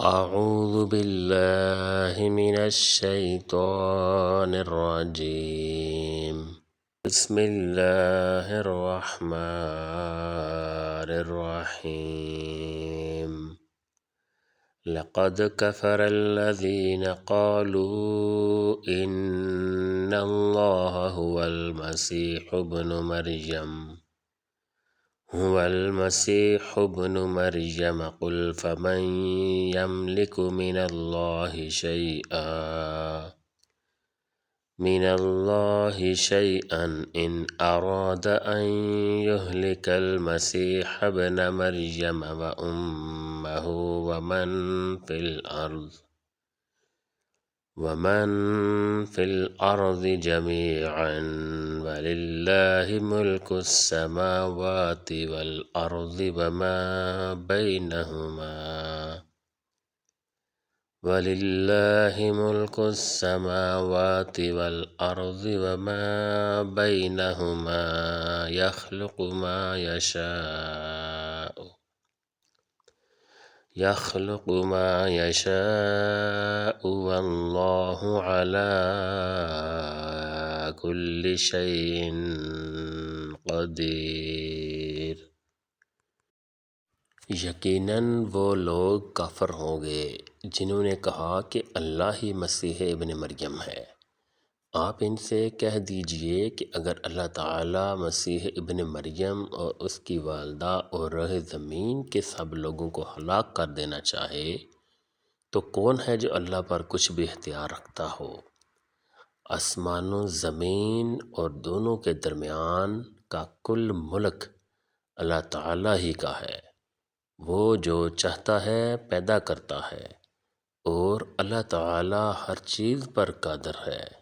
أعوذ بالله من الشيطان الرجيم. بسم الله الرحمن الرحيم. لقد كفر الذين قالوا إن الله هو المسيح ابن مريم قل فمن يملك من الله شيئا إن أراد أن يهلك المسيح ابن مريم وأمه ومن في الأرض جميعا ولله ملك السماوات والأرض وما بينهما يخلق ما يشاء والله على كل شيء قدیر۔ یقیناً وہ لوگ کافر ہوں گے جنہوں نے کہا کہ اللہ ہی مسیح ابن مریم ہے۔ آپ ان سے کہہ دیجئے کہ اگر اللہ تعالیٰ مسیح ابن مریم اور اس کی والدہ اور روح زمین کے سب لوگوں کو ہلاک کر دینا چاہے تو کون ہے جو اللہ پر کچھ بھی اختیار رکھتا ہو؟ آسمان و زمین اور دونوں کے درمیان کا کل ملک اللہ تعالیٰ ہی کا ہے۔ وہ جو چاہتا ہے پیدا کرتا ہے اور اللہ تعالیٰ ہر چیز پر قادر ہے۔